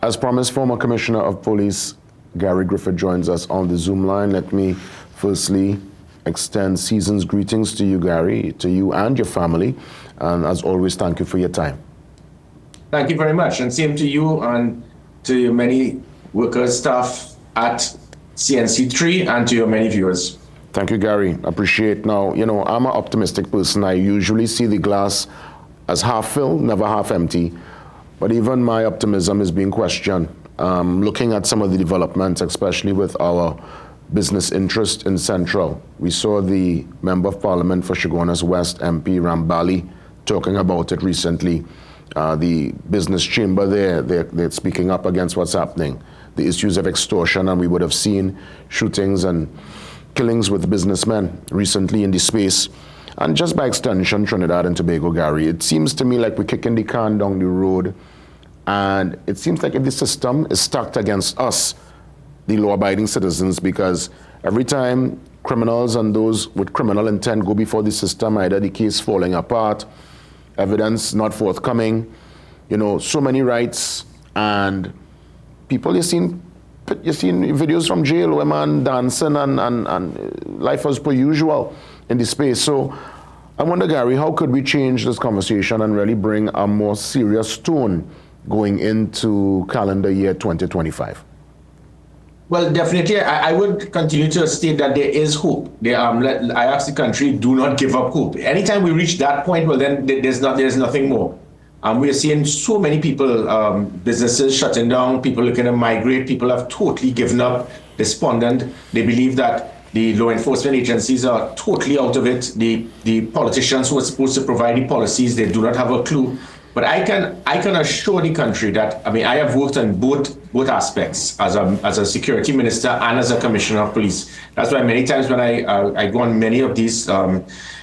As promised, former Commissioner of Police Gary Griffith joins us on the Zoom line. Let me firstly extend season's greetings to you, Gary, to you and your family. And as always, thank you for your time. Thank you very much. And same to you and to your many workers, staff at CNC3 and to your many viewers. Thank you, Gary. Appreciate. Now, you know, I'm an optimistic person. I usually see the glass as half full, never half empty. But even my optimism is being questioned. Looking at some of the developments, especially with our business interest in Central. We saw the Member of Parliament for Chaguanas West, MP Rambali, talking about it recently. The business chamber there, they're speaking up against what's happening. The issues of extortion, and we would have seen shootings and killings with businessmen recently in the space. And just by extension, Trinidad and Tobago, Gary, it seems to me like we're kicking the can down the road. And it seems like if the system is stacked against us, the law-abiding citizens, because every time criminals and those with criminal intent go before the system, either the case falling apart, evidence not forthcoming, you know, so many rights, and people, you've seen videos from jail where man dancing and life as per usual in the space. So I wonder, Gary, how could we change this conversation and really bring a more serious tone going into calendar year 2025? Well, definitely, I would continue to state that there is hope. I ask the country, do not give up hope. Anytime we reach that point, well, then there's nothing more. We're seeing so many people, businesses shutting down, people looking to migrate, people have totally given up, despondent. They believe that the law enforcement agencies are totally out of it. The politicians who are supposed to provide the policies, they do not have a clue. But I can assure the country that, I mean, I have worked on both aspects as a security minister and as a commissioner of police. That's why many times when I go on many of these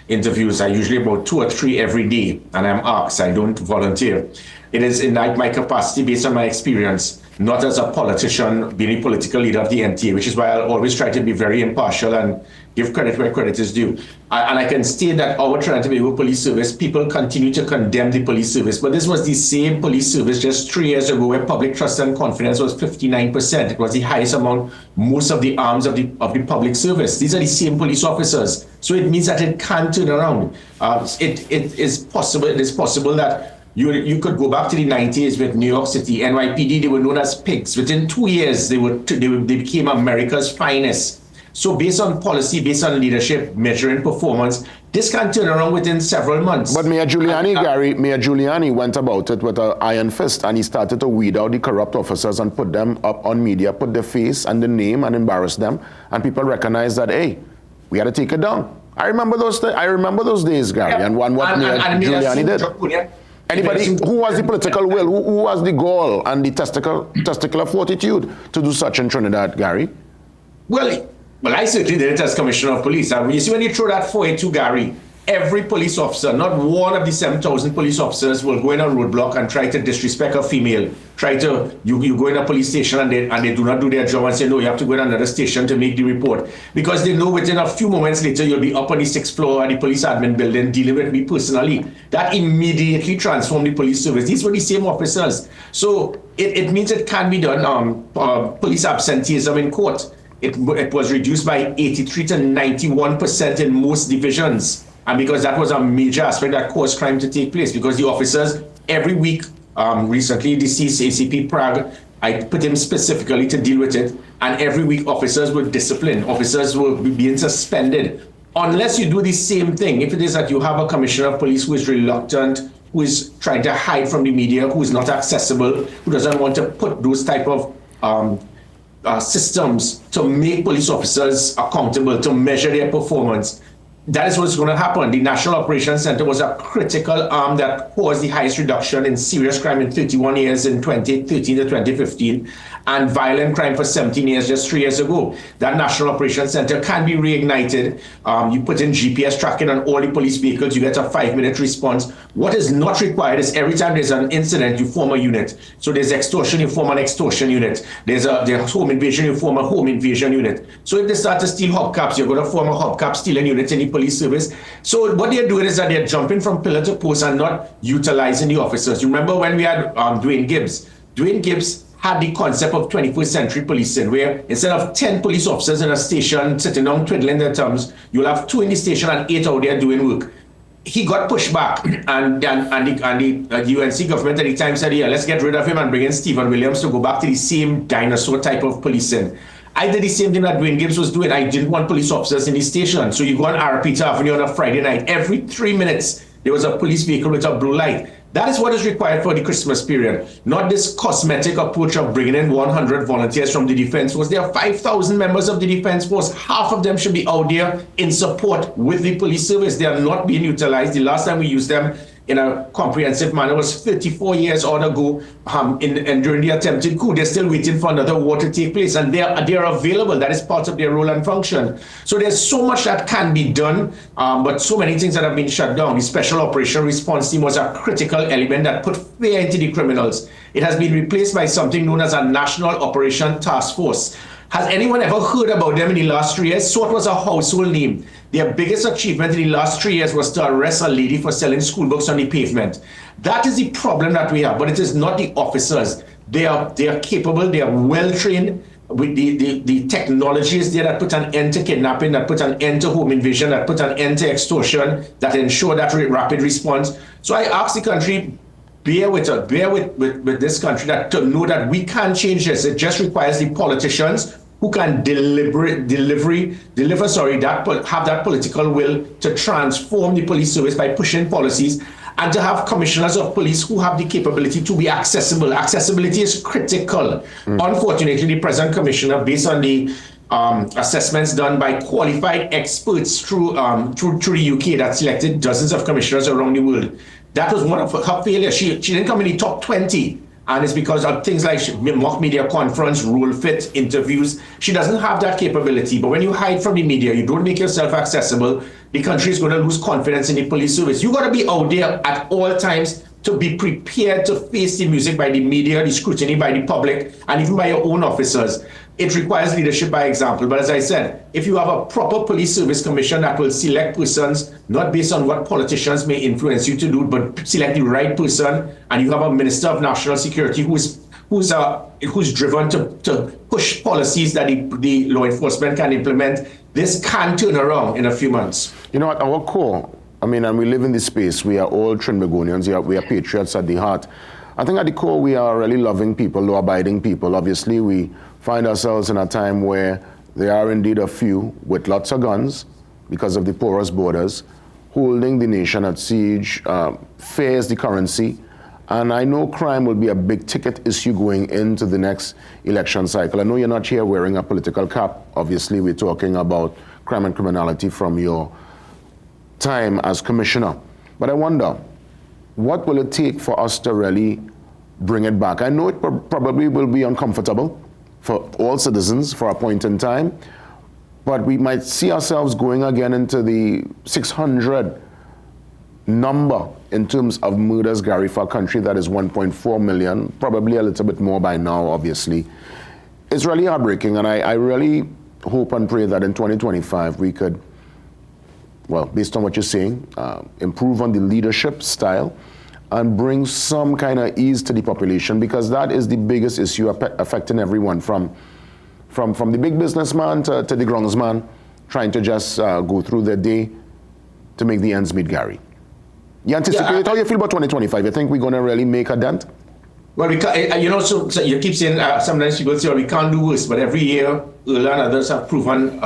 interviews, I usually about 2 or 3 every day, and I'm asked, I don't volunteer. It is in my capacity, based on my experience, not as a politician, being a political leader of the NTA, which is why I'll always try to be very impartial and give credit where credit is due. And I can state that our Trinidad Tobago Police Service, people continue to condemn the police service, but this was the same police service just 3 years ago where public trust and confidence was 59%. It was the highest among most of the arms of the public service. These are the same police officers. So it means that it can turn around. It is possible that you could go back to the 90s with New York City, NYPD, they were known as pigs. Within 2 years, they became America's finest. So based on policy, based on leadership, measuring performance, this can turn around within several months. But Mayor Giuliani went about it with an iron fist, and he started to weed out the corrupt officers and put them up on media, put their face and the name and embarrass them. And people recognize that, hey, we got to take it down. I remember those days, Gary, yeah. and what Mayor Giuliani did. Anybody who has the political will, who has the gall and the testicular fortitude to do such in Trinidad, Gary? Well, I certainly did it as Commissioner of Police. I mean, you see, when you throw that 482, Gary, every police officer, not one of the 7,000 police officers will go in a roadblock and try to disrespect a female. You go in a police station and they do not do their job and say, no, you have to go in another station to make the report. Because they know within a few moments later, you'll be up on the 6th floor of the police admin building dealing with me personally. That immediately transformed the police service. These were the same officers. So it means it can be done. Police absenteeism in court. It was reduced by 83 to 91% in most divisions. And because that was a major aspect that caused crime to take place, because the officers every week, recently deceased ACP Prague, I put him specifically to deal with it, and every week officers were disciplined, officers were being suspended. Unless you do the same thing, if it is that you have a commissioner of police who is reluctant, who is trying to hide from the media, who is not accessible, who doesn't want to put those type of systems to make police officers accountable, to measure their performance, that is what's going to happen. The National Operations Center was a critical arm that caused the highest reduction in serious crime in 31 years in 2013 to 2015, and violent crime for 17 years just 3 years ago. That National Operations Center can be reignited. You put in GPS tracking on all the police vehicles, you get a 5-minute response. What is not required is every time there's an incident, you form a unit. So there's extortion, you form an extortion unit. There's home invasion, you form a home invasion unit. So if they start to steal hubcaps, you're going to form a hubcap stealing unit in the police service. So what they're doing is that they're jumping from pillar to post and not utilizing the officers. You remember when we had Dwayne Gibbs? Dwayne Gibbs had the concept of 21st century policing, where instead of 10 police officers in a station sitting down twiddling their thumbs, you'll have 2 in the station and 8 out there doing work. He got pushed back, and the UNC government at the time said, yeah, let's get rid of him and bring in Stephen Williams to go back to the same dinosaur type of policing. I did the same thing that Dwayne Gibbs was doing. I didn't want police officers in the station. So you go on Arapita Avenue on a Friday night, every 3 minutes, there was a police vehicle with a blue light. That is what is required for the Christmas period, not this cosmetic approach of bringing in 100 volunteers from the Defense Force. There are 5,000 members of the Defense Force. Half of them should be out there in support with the police service. They are not being utilized. The last time we used them in a comprehensive manner was 34 years odd ago, and during the attempted coup. They're still waiting for another war to take place, and they are available. That is part of their role and function. So there's so much that can be done, but so many things that have been shut down. The Special Operation Response Team was a critical element that put fear into the criminals. It has been replaced by something known as a National Operation Task Force. Has anyone ever heard about them in the last 3 years? SWAT was a household name. Their biggest achievement in the last 3 years was to arrest a lady for selling school books on the pavement. That is the problem that we have, but it is not the officers. They are capable, they are well-trained. With the technology is there that put an end to kidnapping, that put an end to home invasion, that put an end to extortion, that ensure that rapid response. So I ask the country, bear with this country that to know that we can change this. It just requires the politicians who can have that political will to transform the police service by pushing policies, and to have commissioners of police who have the capability to be accessible. Accessibility is critical. Unfortunately, the present commissioner, based on the assessments done by qualified experts through the UK that selected dozens of commissioners around the world, that was one of her failures. She didn't come in the top 20. And it's because of things like mock media conference, rule fit, interviews. She doesn't have that capability. But when you hide from the media, you don't make yourself accessible, the country is going to lose confidence in the police service. You got to be out there at all times to be prepared to face the music by the media, the scrutiny by the public, and even by your own officers. It requires leadership by example. But as I said, if you have a proper police service commission that will select persons, not based on what politicians may influence you to do, but select the right person, and you have a Minister of National Security who's driven to push policies that the law enforcement can implement, this can turn around in a few months. You know, at our core, I mean, and we live in this space, we are all Trinbagonians, we are patriots at the heart. I think at the core, we are really loving people, law-abiding people. Obviously, we find ourselves in a time where there are indeed a few with lots of guns because of the porous borders, holding the nation at siege, fear is the currency. And I know crime will be a big ticket issue going into the next election cycle. I know you're not here wearing a political cap. Obviously, we're talking about crime and criminality from your time as commissioner. But I wonder, what will it take for us to really bring it back? I know it probably will be uncomfortable for all citizens for a point in time, but we might see ourselves going again into the 600 number in terms of murders, Gary, for a country that is 1.4 million, probably a little bit more by now, obviously. It's really heartbreaking, and I really hope and pray that in 2025 we could, well, based on what you're saying, improve on the leadership style and bring some kind of ease to the population, because that is the biggest issue affecting everyone, from the big businessman to the groundsman, trying to just go through their day to make the ends meet, Gary. You anticipate, how you feel about 2025? You think we're going to really make a dent? Well, we can't, so you keep saying, sometimes people say, well, we can't do worse, but every year, Erla and others have proven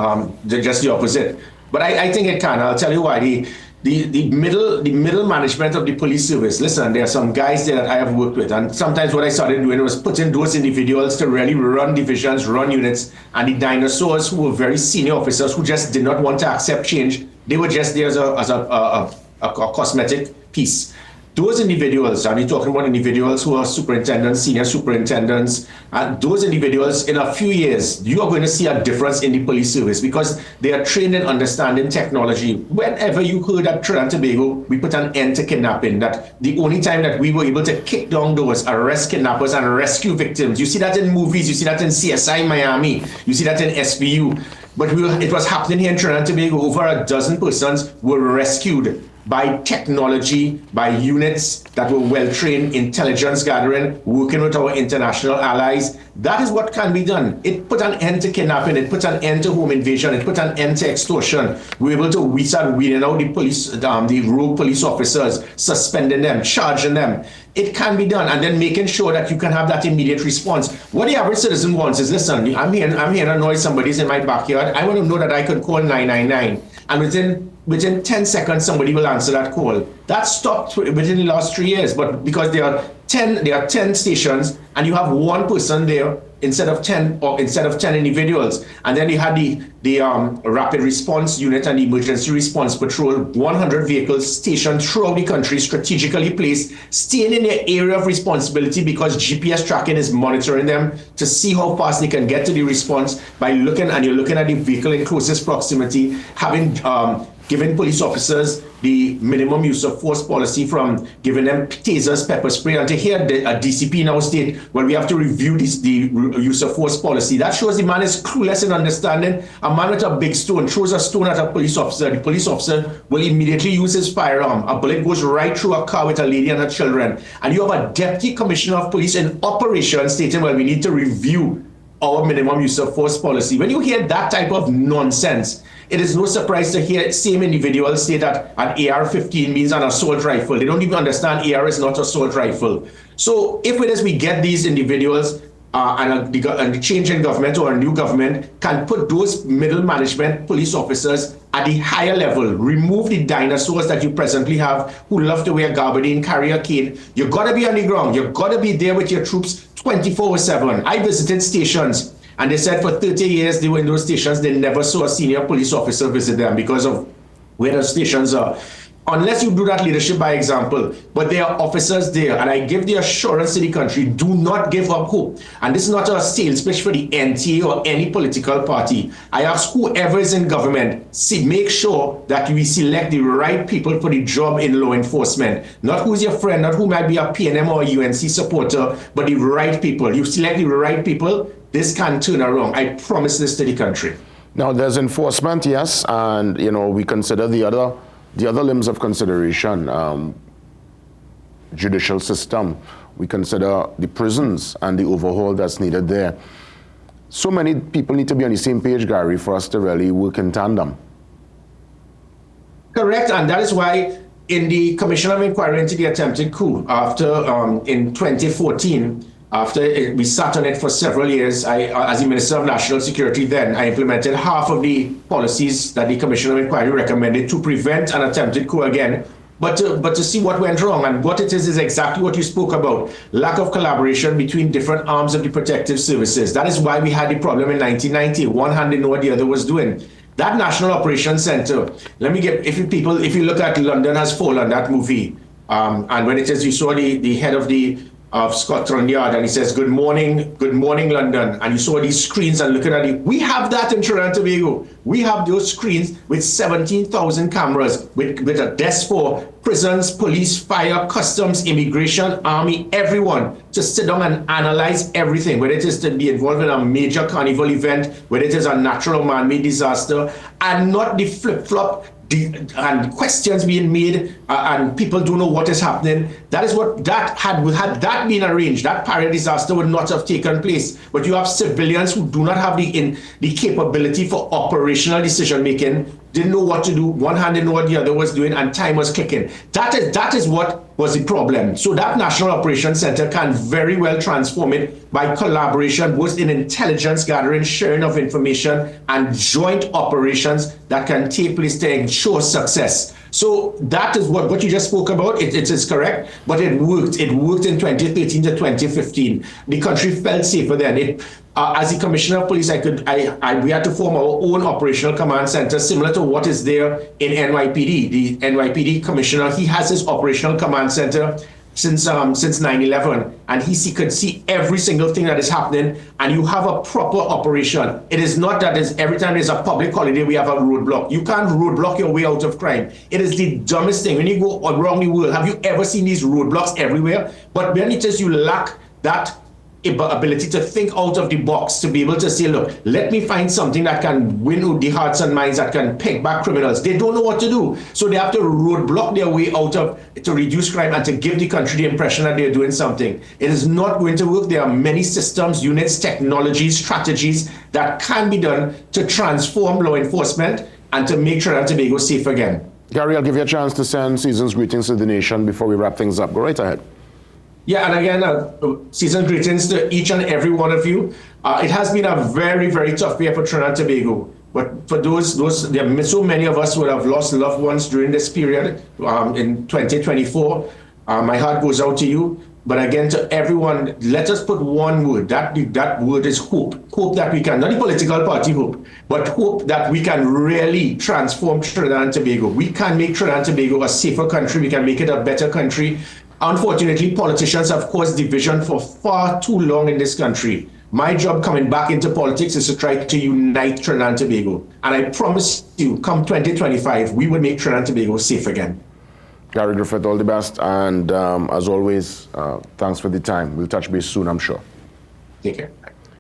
just the opposite. But I think it can. I'll tell you why. The middle management of the police service, listen, there are some guys there that I have worked with, and sometimes what I started doing was putting those individuals to really run divisions, run units, and the dinosaurs who were very senior officers who just did not want to accept change, they were just there as a cosmetic piece. Those individuals, and we're talking about individuals who are superintendents, senior superintendents, and those individuals, in a few years, you are going to see a difference in the police service because they are trained in understanding technology. Whenever you heard at Trinidad Tobago, we put an end to kidnapping, that the only time that we were able to kick down doors, arrest kidnappers, and rescue victims. You see that in movies, you see that in CSI Miami, you see that in SVU. But it was happening here in Trinidad Tobago. Over a dozen persons were rescued by technology, by units that were well-trained, intelligence gathering, working with our international allies. That is what can be done. It put an end to kidnapping, it put an end to home invasion, it put an end to extortion. We were able to weed out the police, the rogue police officers, suspending them, charging them. It can be done, and then making sure that you can have that immediate response. What the average citizen wants is, listen, I'm hearing a noise, somebody's in my backyard. I want to know that I could call 999, and within 10 seconds, somebody will answer that call. That stopped within the last 3 years, but because there are 10 stations, and you have one person there instead of 10 individuals, and then you had the rapid response unit and the emergency response patrol, 100 vehicles stationed throughout the country, strategically placed, staying in their area of responsibility because GPS tracking is monitoring them to see how fast they can get to the response by looking, and you're looking at the vehicle in closest proximity, having giving police officers the minimum use of force policy, from giving them tasers, pepper spray, and to hear a DCP now state, well, we have to review the use of force policy. That shows the man is clueless in understanding. A man with a big stone throws a stone at a police officer. The police officer will immediately use his firearm. A bullet goes right through a car with a lady and her children. And you have a deputy commissioner of police in operation stating, well, we need to review our minimum use of force policy. When you hear that type of nonsense, it is no surprise to hear same individuals say that an AR-15 means an assault rifle. They don't even understand AR is not assault rifle. So if it is we get these individuals and the change in government or a new government can put those middle management police officers at the higher level, remove the dinosaurs that you presently have who love to wear gabardine, carry a cane. You gotta be on the ground. You gotta be there with your troops 24/7. I visited stations, and they said for 30 years they were in those stations, they never saw a senior police officer visit them because of where the stations are. Unless you do that leadership by example, but there are officers there, and I give the assurance to the country, do not give up hope. And this is not a sales pitch for the NTA or any political party. I ask whoever is in government, make sure that we select the right people for the job in law enforcement. Not who's your friend, not who might be a PNM or a UNC supporter, but the right people. You select the right people, this can turn around. I promise this to the country. Now, there's enforcement, yes, and we consider the other limbs of consideration, judicial system. We consider the prisons and the overhaul that's needed there. So many people need to be on the same page, Gary, for us to really work in tandem. Correct, and that is why in the Commission of Inquiry into the attempted coup, after in 2014, after we sat on it for several years, as the Minister of National Security then, I implemented half of the policies that the Commission of Inquiry recommended to prevent an attempted coup again, but to see what went wrong. And what it is exactly what you spoke about, lack of collaboration between different arms of the protective services. That is why we had the problem in 1990. One hand didn't know what the other was doing. That National Operations Center, if you look at London Has Fallen, that movie, and when it is, you saw the head of Scotland Yard, and he says, good morning, London. And you saw these screens and looking at it. We have that in Trinidad Tobago. We have those screens with 17,000 cameras, with a desk for prisons, police, fire, customs, immigration, army, everyone to sit down and analyze everything, whether it is to be involved in a major carnival event, whether it is a natural man-made disaster, and not the flip-flop and questions being made and people don't know what is happening. That is what had that been arranged, that Paris disaster would not have taken place. But you have civilians who do not have the capability for operational decision making, didn't know what to do, one hand didn't know what the other was doing, and time was clicking. That is what was the problem. So that National Operations Center can very well transform it by collaboration, both in intelligence gathering, sharing of information, and joint operations that can take place to ensure success. So that is what you just spoke about. It is correct, but it worked. It worked in 2013 to 2015. The country felt safer then. As the Commissioner of Police, we had to form our own operational command center, similar to what is there in NYPD. The NYPD Commissioner, he has his operational command center since 9/11, and he could see every single thing that is happening, and you have a proper operation. It is not that every time there's a public holiday, we have a roadblock. You can't roadblock your way out of crime. It is the dumbest thing. When you go around the world, have you ever seen these roadblocks everywhere? But when it is you lack that ability to think out of the box, to be able to say, look, let me find something that can win the hearts and minds, that can pick back criminals. They don't know what to do. So they have to roadblock their way out of, to reduce crime and to give the country the impression that they're doing something. It is not going to work. There are many systems, units, technologies, strategies that can be done to transform law enforcement and to make Trinidad and Tobago safe again. Gary, I'll give you a chance to send season's greetings to the nation before we wrap things up. Go right ahead. Yeah, and again, season's greetings to each and every one of you. It has been a very, very tough year for Trinidad and Tobago. But for those, there are so many of us who have lost loved ones during this period in 2024. My heart goes out to you. But again, to everyone, let us put one word. That word is hope. Hope that we can, not the political party hope, but hope that we can really transform Trinidad and Tobago. We can make Trinidad and Tobago a safer country. We can make it a better country. Unfortunately, politicians have caused division for far too long in this country. My job coming back into politics is to try to unite Trinidad and Tobago. And I promise you, come 2025, we will make Trinidad and Tobago safe again. Gary Griffith, all the best. And as always, thanks for the time. We'll touch base soon, I'm sure. Take care.